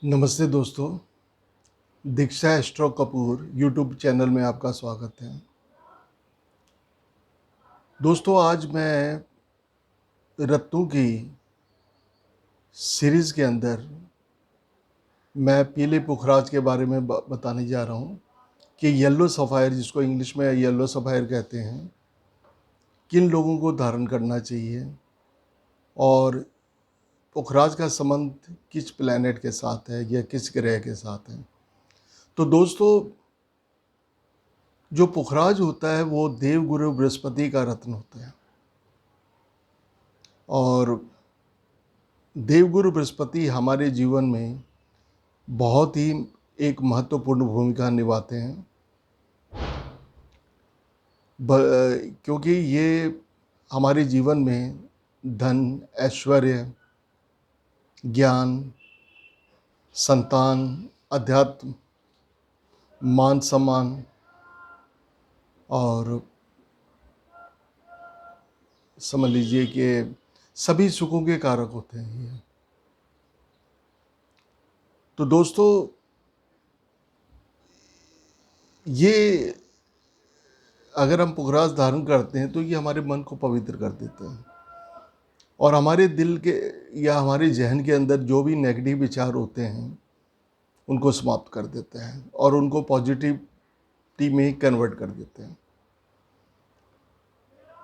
नमस्ते दोस्तों, दीक्षा astro Kapoor YouTube channel में आपका स्वागत है। दोस्तों, आज मैं रत्नों की सीरीज़ के अंदर मैं पीले पुखराज के बारे में बताने जा रहा हूँ कि येलो सफ़ायर, जिसको इंग्लिश में येलो सफ़ायर कहते हैं, किन लोगों को धारण करना चाहिए और पुखराज का संबंध किस प्लैनेट के साथ है या किस ग्रह के साथ है। तो दोस्तों, जो पुखराज होता है वो देवगुरु बृहस्पति का रत्न होता है और देवगुरु बृहस्पति हमारे जीवन में बहुत ही एक महत्वपूर्ण भूमिका निभाते हैं क्योंकि ये हमारे जीवन में धन, ऐश्वर्य, ज्ञान, संतान, अध्यात्म, मान सम्मान और समझ लीजिए कि सभी सुखों के कारक होते हैं ये। तो दोस्तों, ये अगर हम पुखराज धारण करते हैं तो ये हमारे मन को पवित्र कर देता है और हमारे दिल के या हमारे जहन के अंदर जो भी नेगेटिव विचार होते हैं उनको समाप्त कर देते हैं और उनको पॉजिटिविटी में कन्वर्ट कर देते हैं।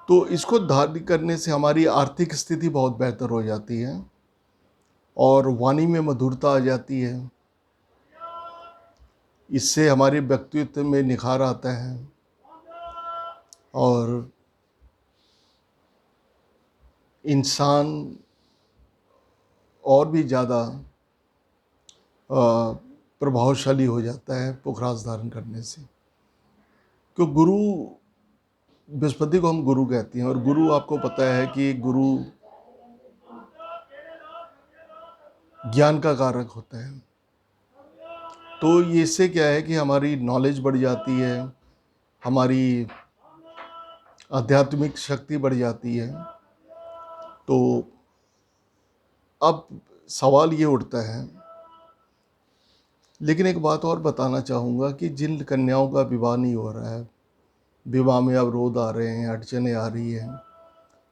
तो इसको धारण करने से हमारी आर्थिक स्थिति बहुत बेहतर हो जाती है और वाणी में मधुरता आ जाती है। इससे हमारे व्यक्तित्व में निखार आता है और इंसान और भी ज़्यादा प्रभावशाली हो जाता है पुखराज धारण करने से। क्यों गुरु बृहस्पति को हम गुरु कहते हैं और गुरु, आपको पता है कि गुरु ज्ञान का कारक होता है। तो ये इससे क्या है कि हमारी नॉलेज बढ़ जाती है, हमारी आध्यात्मिक शक्ति बढ़ जाती है। तो अब सवाल ये उठता है, लेकिन एक बात और बताना चाहूँगा कि जिन कन्याओं का विवाह नहीं हो रहा है, विवाह में अवरोध आ रहे हैं, अड़चनें आ रही हैं,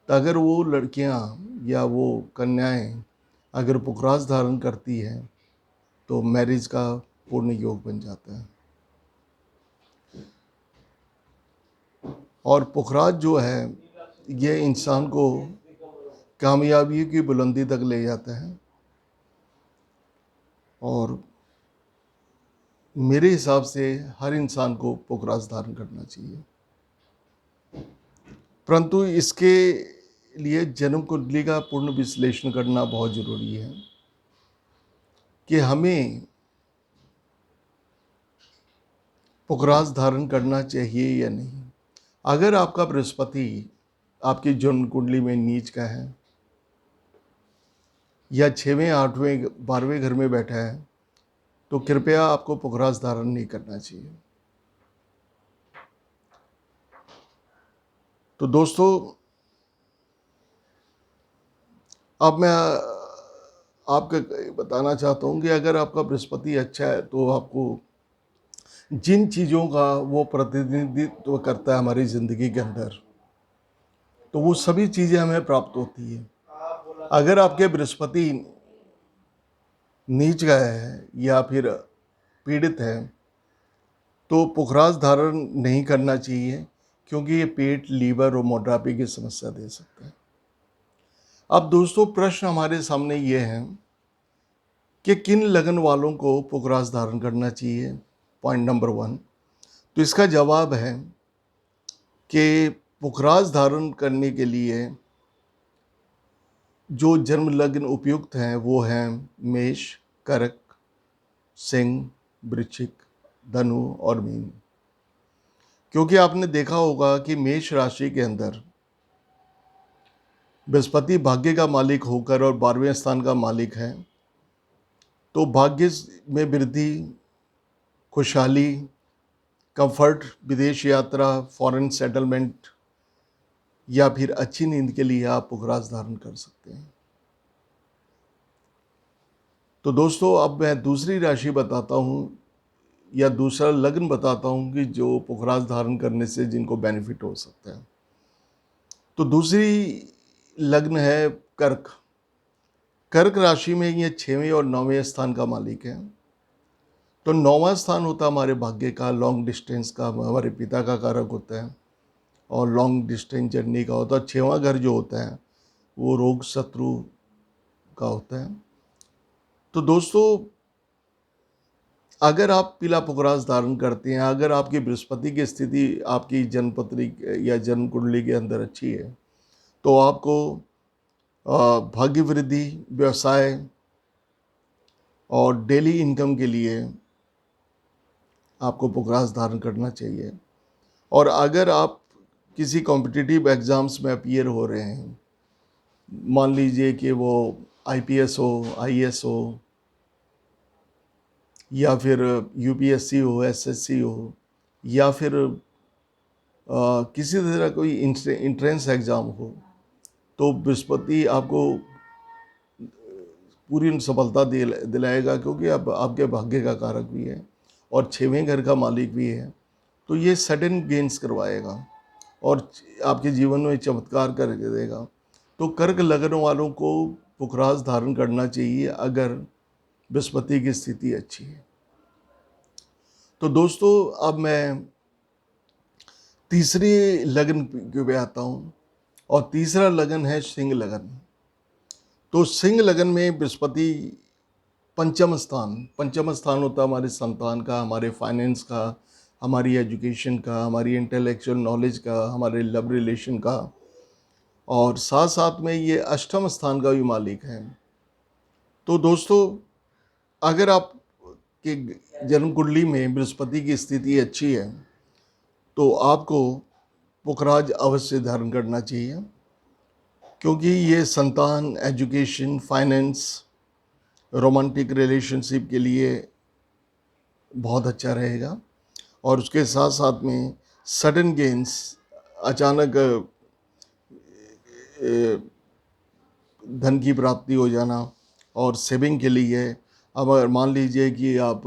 तो अगर वो लड़कियां या वो कन्याएं अगर पुखराज धारण करती हैं तो मैरिज का पूर्ण योग बन जाता है। और पुखराज जो है ये इंसान को कामयाबी की बुलंदी तक ले जाता है और मेरे हिसाब से हर इंसान को पुखराज धारण करना चाहिए। परंतु इसके लिए जन्म कुंडली का पूर्ण विश्लेषण करना बहुत ज़रूरी है कि हमें पुखराज धारण करना चाहिए या नहीं। अगर आपका बृहस्पति आपकी जन्म कुंडली में नीच का है या 6वें, 8वें, 12वें घर में बैठा है तो कृपया आपको पुखराज धारण नहीं करना चाहिए। तो दोस्तों, अब मैं आपको बताना चाहता हूँ कि अगर आपका बृहस्पति अच्छा है तो आपको जिन चीज़ों का वो प्रतिनिधित्व करता है हमारी ज़िंदगी के अंदर, तो वो सभी चीज़ें हमें प्राप्त होती है। अगर आपके बृहस्पति नीच गए है या फिर पीड़ित है तो पुखराज धारण नहीं करना चाहिए, क्योंकि ये पेट, लीवर और मोटापे की समस्या दे सकता है। अब दोस्तों, प्रश्न हमारे सामने ये हैं कि किन लगन वालों को पुखराज धारण करना चाहिए। पॉइंट नंबर 1, तो इसका जवाब है कि पुखराज धारण करने के लिए जो जन्म लग्न उपयुक्त हैं वो हैं मेष, कर्क, सिंह, वृश्चिक, धनु और मीन। क्योंकि आपने देखा होगा कि मेष राशि के अंदर बृहस्पति भाग्य का मालिक होकर और 12वें स्थान का मालिक है, तो भाग्य में वृद्धि, खुशहाली, कंफर्ट, विदेश यात्रा, फॉरेन सेटलमेंट या फिर अच्छी नींद के लिए आप पुखराज धारण कर सकते हैं। तो दोस्तों अब मैं दूसरी राशि बताता हूँ या दूसरा लग्न बताता हूँ कि जो पुखराज धारण करने से जिनको बेनिफिट हो सकता है। तो दूसरी लग्न है कर्क। कर्क राशि में ये 6वें और 9वें स्थान का मालिक है। तो 9वां स्थान होता है हमारे भाग्य का, लॉन्ग डिस्टेंस का, हमारे पिता का कारक होता है और लॉन्ग डिस्टेंस जर्नी का होता है। 6वां घर जो होता है वो रोग शत्रु का होता है। तो दोस्तों अगर आप पीला पुखराज धारण करते हैं, अगर आपकी बृहस्पति की स्थिति आपकी जन्मपत्री या जन्म कुंडली के अंदर अच्छी है, तो आपको भाग्य वृद्धि, व्यवसाय और डेली इनकम के लिए आपको पुखराज धारण करना चाहिए। और अगर आप किसी कॉम्पिटिटिव एग्ज़ाम्स में अपीयर हो रहे हैं, मान लीजिए कि वो आईपीएस हो, आईएएस हो, या फिर यूपीएससी हो, एसएससी हो, या फिर किसी तरह कोई इंट्रेंस एग्ज़ाम हो, तो बृहस्पति आपको पूरी सफलता दिलाएगा, क्योंकि अब आपके भाग्य का कारक भी है और 6वें घर का मालिक भी है। तो ये सडन गेन्स करवाएगा और आपके जीवन में चमत्कार करके देगा। तो कर्क लग्न वालों को पुखराज धारण करना चाहिए अगर बृहस्पति की स्थिति अच्छी है। तो दोस्तों अब मैं तीसरी लग्न पे आता हूँ और तीसरा लगन है सिंह लगन। तो सिंह लगन में बृहस्पति पंचम स्थान होता है हमारे संतान का, हमारे फाइनेंस का, हमारी एजुकेशन का, हमारी इंटेलेक्चुअल नॉलेज का, हमारे लव रिलेशन का, और साथ साथ में ये अष्टम स्थान का भी मालिक है। तो दोस्तों अगर आप के जन्म कुंडली में बृहस्पति की स्थिति अच्छी है तो आपको पुखराज अवश्य धारण करना चाहिए, क्योंकि ये संतान, एजुकेशन, फाइनेंस, रोमांटिक रिलेशनशिप के लिए बहुत अच्छा रहेगा। और उसके साथ साथ में सडन गेन्स, अचानक धन की प्राप्ति हो जाना, और सेविंग के लिए अब अगर मान लीजिए कि आप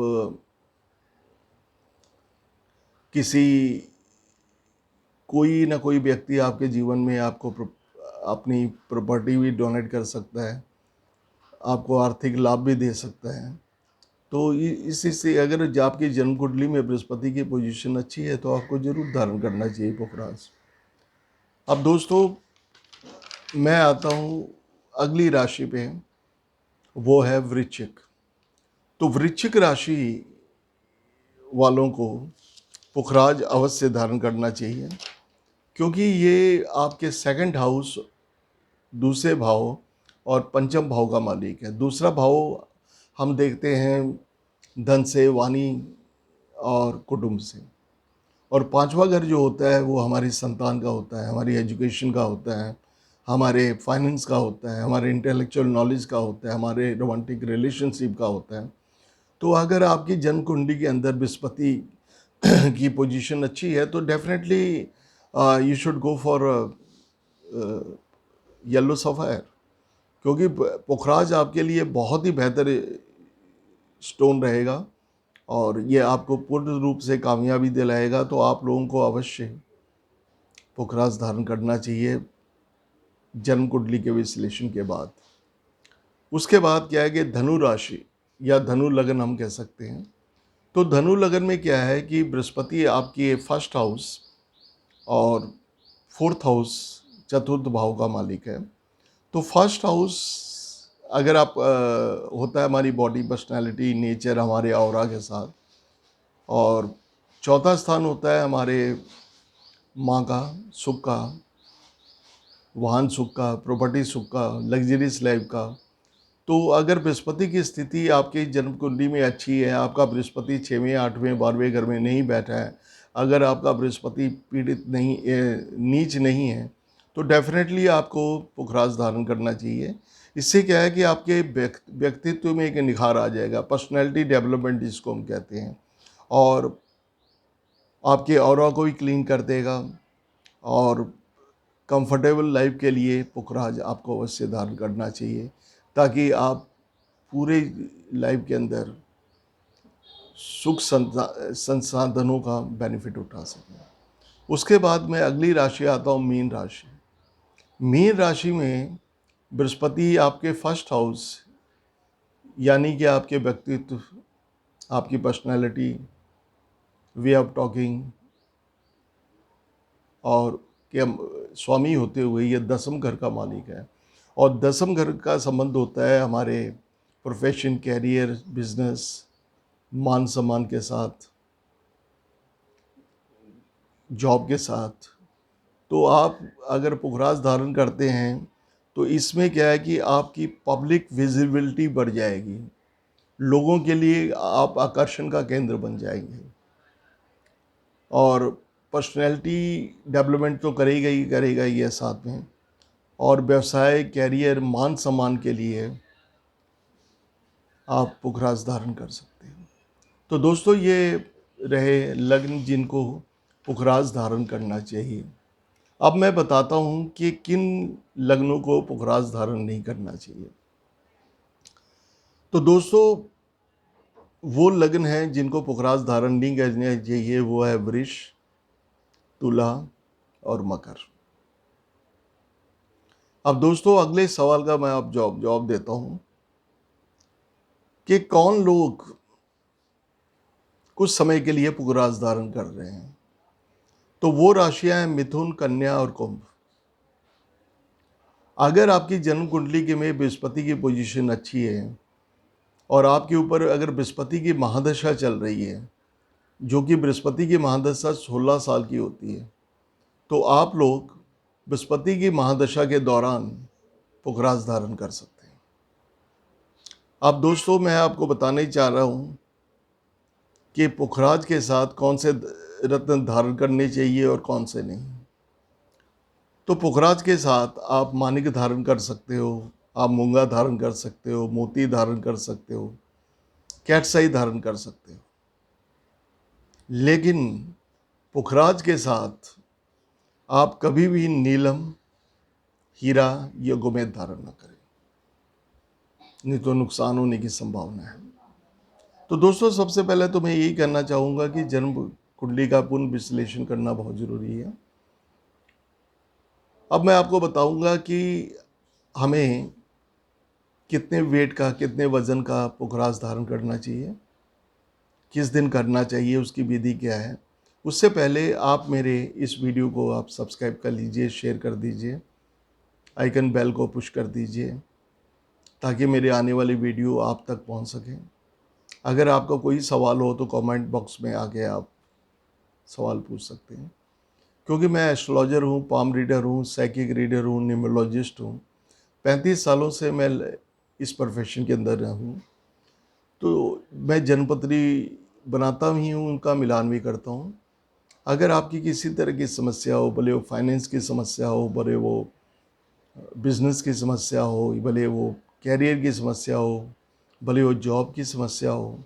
किसी कोई ना कोई व्यक्ति आपके जीवन में आपको अपनी प्रॉपर्टी भी डोनेट कर सकता है, आपको आर्थिक लाभ भी दे सकता है। तो इसी से अगर आपकी जन्म कुंडली में बृहस्पति की पोजीशन अच्छी है तो आपको जरूर धारण करना चाहिए पुखराज। अब दोस्तों मैं आता हूँ अगली राशि पे, वो है वृश्चिक। तो वृश्चिक राशि वालों को पुखराज अवश्य धारण करना चाहिए, क्योंकि ये आपके सेकंड हाउस, दूसरे भाव और पंचम भाव का मालिक है। दूसरा भाव हम देखते हैं धन से, वाणी और कुटुंब से, और पांचवा घर जो होता है वो हमारी संतान का होता है, हमारी एजुकेशन का होता है, हमारे फाइनेंस का होता है, हमारे इंटेलेक्चुअल नॉलेज का होता है, हमारे रोमांटिक रिलेशनशिप का होता है। तो अगर आपकी जन्म कुंडली के अंदर बृहस्पति की पोजीशन अच्छी है तो definitely you should go for yellow sapphire, क्योंकि पुखराज आपके लिए बहुत ही बेहतर स्टोन रहेगा और ये आपको पूर्ण रूप से कामयाबी दिलाएगा। तो आप लोगों को अवश्य पुखराज धारण करना चाहिए जन्म कुंडली के विश्लेषण के बाद। उसके बाद क्या है कि धनु राशि या धनु लगन हम कह सकते हैं। तो धनु लगन में क्या है कि बृहस्पति आपकी फर्स्ट हाउस और फोर्थ हाउस, चतुर्थ भाव का मालिक है। तो फर्स्ट हाउस अगर आप होता है हमारी बॉडी, पर्सनालिटी, नेचर, हमारे ऑरा के साथ, और चौथा स्थान होता है हमारे माँ का, सुख का, वाहन सुख का, प्रॉपर्टी सुख का, लग्जरीज लाइफ का। तो अगर बृहस्पति की स्थिति आपकी जन्म कुंडली में अच्छी है, आपका बृहस्पति 6वें, 8वें, 12वें घर में नहीं बैठा है, अगर आपका बृहस्पति पीड़ित नहीं, नीच नहीं है, तो डेफिनेटली आपको पुखराज धारण करना चाहिए। इससे क्या है कि आपके व्यक्तित्व में एक निखार आ जाएगा, पर्सनैलिटी डेवलपमेंट जिसको हम कहते हैं, और आपके ऑरा को भी क्लीन कर देगा। और कंफर्टेबल लाइफ के लिए पुखराज आपको अवश्य धारण करना चाहिए, ताकि आप पूरे लाइफ के अंदर सुख संसाधनों का बेनिफिट उठा सकें। उसके बाद मैं अगली राशि आता हूँ मीन राशि। मीन राशि में बृहस्पति आपके फर्स्ट हाउस यानी कि आपके व्यक्तित्व, आपकी पर्सनैलिटी, वे ऑफ टॉकिंग और के स्वामी होते हुए ये दसम घर का मालिक है। और दसम घर का संबंध होता है हमारे प्रोफेशन, कैरियर, बिजनेस, मान सम्मान के साथ, जॉब के साथ। तो आप अगर पुखराज धारण करते हैं तो इसमें क्या है कि आपकी पब्लिक विजिबिलिटी बढ़ जाएगी, लोगों के लिए आप आकर्षण का केंद्र बन जाएंगे और पर्सनैलिटी डेवलपमेंट तो करेगा ही है साथ में। और व्यवसाय, कैरियर, मान सम्मान के लिए आप पुखराज धारण कर सकते हैं। तो दोस्तों ये रहे लग्न जिनको पुखराज धारण करना चाहिए। अब मैं बताता हूँ कि किन लग्नों को पुखराज धारण नहीं करना चाहिए। तो दोस्तों वो लग्न हैं जिनको पुखराज धारण नहीं करना चाहिए, वो है वृष, तुला और मकर। अब दोस्तों अगले सवाल का मैं अब जवाब देता हूँ कि कौन लोग कुछ समय के लिए पुखराज धारण कर रहे हैं। तो वो राशियां हैं मिथुन, कन्या और कुंभ। अगर आपकी जन्म कुंडली के में बृहस्पति की पोजीशन अच्छी है और आपके ऊपर अगर बृहस्पति की महादशा चल रही है, जो कि बृहस्पति की महादशा 16 साल की होती है, तो आप लोग बृहस्पति की महादशा के दौरान पुखराज धारण कर सकते हैं। अब दोस्तों मैं आपको बताने चाह रहा हूँ कि पुखराज के साथ कौन से रत्न धारण करने चाहिए और कौन से नहीं। तो पुखराज के साथ आप माणिक धारण कर सकते हो, आप मूंगा धारण कर सकते हो, मोती धारण कर सकते हो, कैटसाई धारण कर सकते हो। लेकिन पुखराज के साथ आप कभी भी नीलम, हीरा या गोमेद धारण न करें, नहीं तो नुकसान होने की संभावना है। तो दोस्तों सबसे पहले तो मैं यही कहना चाहूँगा कि जन्म कुंडली का पुनः विश्लेषण करना बहुत ज़रूरी है। अब मैं आपको बताऊंगा कि हमें कितने वेट का, कितने वज़न का पुखराज धारण करना चाहिए, किस दिन करना चाहिए, उसकी विधि क्या है। उससे पहले आप मेरे इस वीडियो को आप सब्सक्राइब कर लीजिए, शेयर कर दीजिए, आइकन बेल को पुश कर दीजिए ताकि मेरे आने वाली वीडियो आप तक पहुंच सकें। अगर आपका कोई सवाल हो तो कमेंट बॉक्स में आके आप सवाल पूछ सकते हैं, क्योंकि मैं एस्ट्रोलॉजर हूँ, पाम रीडर हूँ, साइकिक रीडर हूँ, न्यूमरोलॉजिस्ट हूँ। 35 सालों से मैं इस प्रोफेशन के अंदर हूँ। तो मैं जन्मपत्री बनाता भी हूँ, उनका मिलान भी करता हूँ। अगर आपकी किसी तरह की समस्या हो, भले वो फाइनेंस की समस्या हो, भले वो बिजनेस की समस्या हो, भले वो कैरियर की समस्या हो, भले वो जॉब की समस्या हो,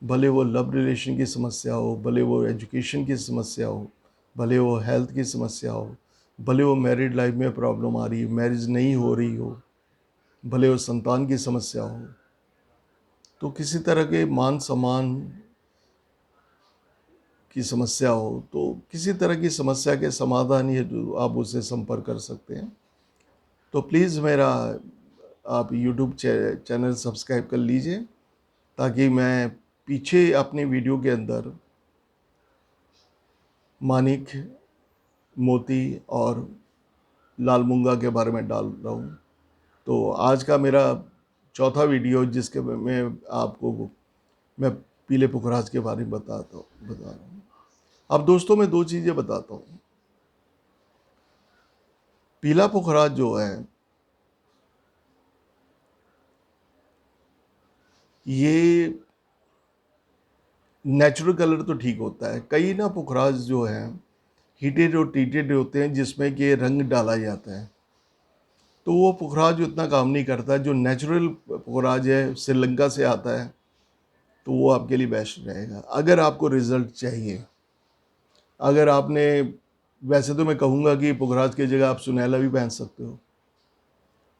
भले वो लव रिलेशन की समस्या हो, भले वो एजुकेशन की समस्या हो, भले वो हेल्थ की समस्या हो, भले वो मैरिड लाइफ में प्रॉब्लम आ रही हो, मैरिज नहीं हो रही हो, भले वो संतान की समस्या हो, तो किसी तरह के मान सम्मान की समस्या हो, तो किसी तरह की समस्या के समाधान हेतु आप उससे संपर्क कर सकते हैं। तो प्लीज़ मेरा आप यूट्यूब चैनल सब्सक्राइब कर लीजिए ताकि मैं पीछे अपने वीडियो के अंदर माणिक, मोती और लाल मूंगा के बारे में डाल रहा हूँ। तो आज का मेरा चौथा वीडियो जिसके में आपको मैं पीले पुखराज के बारे में बता रहा हूँ। अब दोस्तों मैं दो चीज़ें बताता हूँ। पीला पुखराज जो है ये नेचुरल कलर तो ठीक होता है, कई ना पुखराज जो है हीटेड और ट्रीटेड होते हैं जिसमें कि रंग डाला जाता है, तो वो पुखराज उतना काम नहीं करता। जो नेचुरल पुखराज है श्रीलंका से आता है तो वो आपके लिए बेस्ट रहेगा अगर आपको रिजल्ट चाहिए। अगर आपने, वैसे तो मैं कहूँगा कि पुखराज की जगह आप सुनैला भी पहन सकते हो,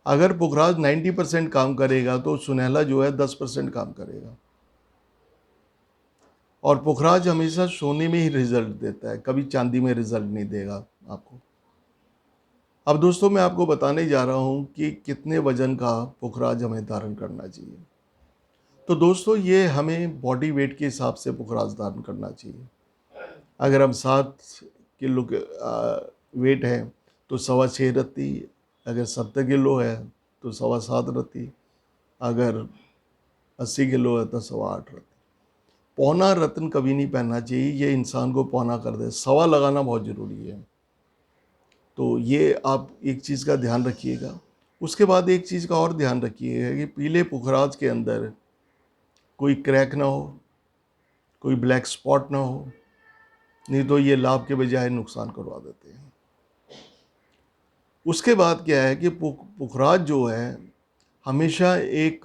अगर पुखराज 90% काम करेगा तो सुनहला जो है 10% काम करेगा। और पुखराज हमेशा सोने में ही रिजल्ट देता है, कभी चांदी में रिजल्ट नहीं देगा आपको। अब दोस्तों मैं आपको बताने जा रहा हूँ कि कितने वजन का पुखराज हमें धारण करना चाहिए। तो दोस्तों ये हमें बॉडी वेट के हिसाब से पुखराज धारण करना चाहिए। अगर हम 7 किलो के वेट है तो 6.25 रत्ती, अगर 70 किलो है तो 7.25 रत्ती, अगर 80 किलो है तो 8.25 रत्ती। पौना रत्न कभी नहीं पहनना चाहिए, ये इंसान को पौना कर दे। सवा लगाना बहुत ज़रूरी है। तो ये आप एक चीज़ का ध्यान रखिएगा। उसके बाद एक चीज़ का और ध्यान रखिएगा कि पीले पुखराज के अंदर कोई क्रैक ना हो, कोई ब्लैक स्पॉट ना हो, नहीं तो ये लाभ के बजाय नुकसान करवा देते हैं। उसके बाद क्या है कि पुखराज जो है हमेशा एक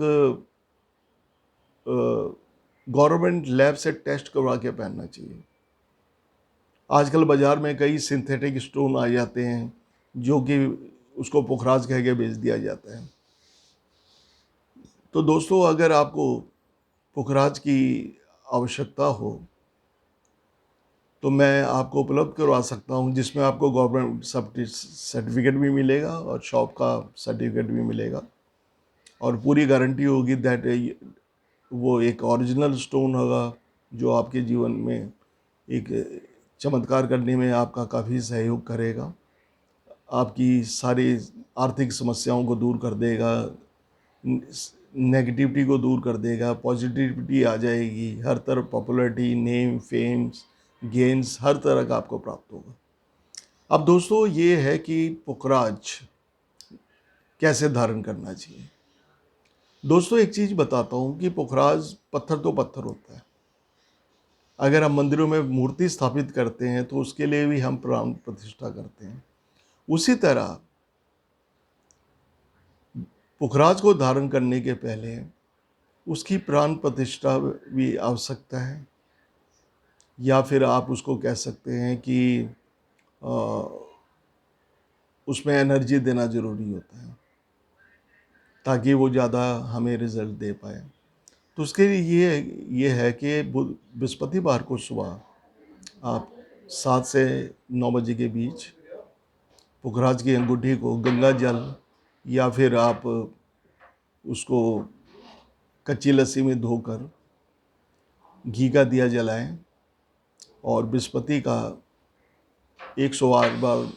गवर्नमेंट लैब से टेस्ट करवा के पहनना चाहिए। आजकल बाज़ार में कई सिंथेटिक स्टोन आ जाते हैं जो कि उसको पुखराज कह के बेच दिया जाता है। तो दोस्तों अगर आपको पुखराज की आवश्यकता हो तो मैं आपको उपलब्ध करवा सकता हूं, जिसमें आपको गवर्नमेंट सर्टिफिकेट भी मिलेगा और शॉप का सर्टिफिकेट भी मिलेगा और पूरी गारंटी होगी दैट वो एक ओरिजिनल स्टोन होगा जो आपके जीवन में एक चमत्कार करने में आपका काफ़ी सहयोग करेगा, आपकी सारी आर्थिक समस्याओं को दूर कर देगा, नेगेटिविटी को दूर कर देगा, पॉजिटिविटी आ जाएगी, हर तरफ पॉपुलैरिटी, नेम, फेम्स, गेन्स हर तरह का आपको प्राप्त होगा। अब दोस्तों ये है कि पुखराज कैसे धारण करना चाहिए। दोस्तों एक चीज़ बताता हूँ कि पुखराज पत्थर तो पत्थर होता है। अगर हम मंदिरों में मूर्ति स्थापित करते हैं तो उसके लिए भी हम प्राण प्रतिष्ठा करते हैं। उसी तरह पुखराज को धारण करने के पहले उसकी प्राण प्रतिष्ठा भी आवश्यकता है, या फिर आप उसको कह सकते हैं कि उसमें एनर्जी देना ज़रूरी होता है ताकि वो ज़्यादा हमें रिज़ल्ट दे पाए। तो उसके लिए ये है कि बृहस्पतिवार को सुबह आप 7 से 9 बजे के बीच पुखराज की अंगूठी को गंगा जल या फिर आप उसको कच्ची लस्सी में धोकर घी का दिया जलाएं और बृहस्पति का 108 बार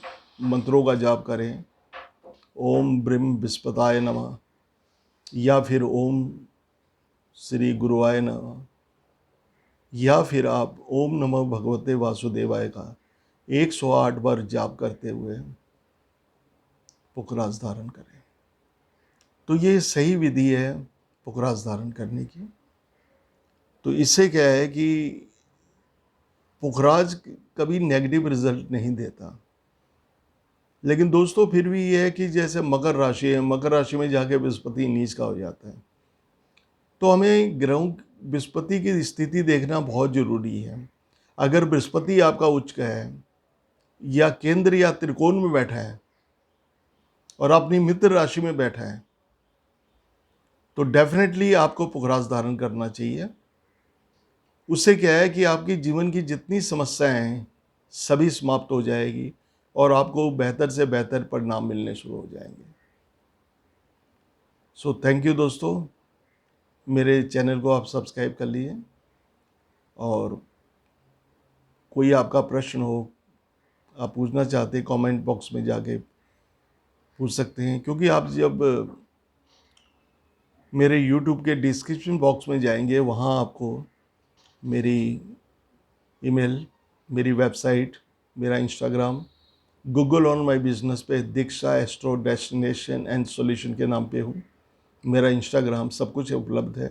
मंत्रों का जाप करें। ओम ब्रह्म बृहस्पताय नमः या फिर ओम श्री गुरुवाय नमः या फिर आप ओम नमः भगवते वासुदेवाय का 108 बार जाप करते हुए पुखराज धारण करें। तो ये सही विधि है पुखराज धारण करने की। तो इससे क्या है कि पुखराज कभी नेगेटिव रिजल्ट नहीं देता। लेकिन दोस्तों फिर भी ये है कि जैसे मकर राशि है, मकर राशि में जाके बृहस्पति नीच का हो जाता है, तो हमें ग्रहों बृहस्पति की स्थिति देखना बहुत ज़रूरी है। अगर बृहस्पति आपका उच्च का है या केंद्र या त्रिकोण में बैठा है और अपनी मित्र राशि में बैठा है तो डेफिनेटली आपको पुखराज धारण करना चाहिए। उससे क्या है कि आपकी जीवन की जितनी समस्याएं हैं सभी समाप्त हो जाएगी और आपको बेहतर से बेहतर परिणाम मिलने शुरू हो जाएंगे। सो थैंक यू दोस्तों, मेरे चैनल को आप सब्सक्राइब कर लिए और कोई आपका प्रश्न हो आप पूछना चाहते हैं कमेंट बॉक्स में जाके पूछ सकते हैं, क्योंकि आप जब मेरे YouTube के डिस्क्रिप्शन बॉक्स में जाएंगे वहाँ आपको मेरी ईमेल, मेरी वेबसाइट, मेरा Instagram, Google on my business पे दीक्षा एस्ट्रो डेस्टिनेशन एंड सॉल्यूशन के नाम पे हूँ, मेरा इंस्टाग्राम सब कुछ उपलब्ध है।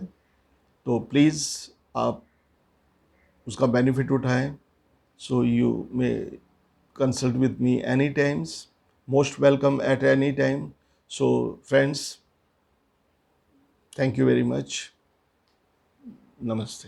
तो प्लीज़ आप उसका बेनिफिट उठाएं। So you may consult with me any times, most welcome at any time. So friends, thank you very much. Namaste.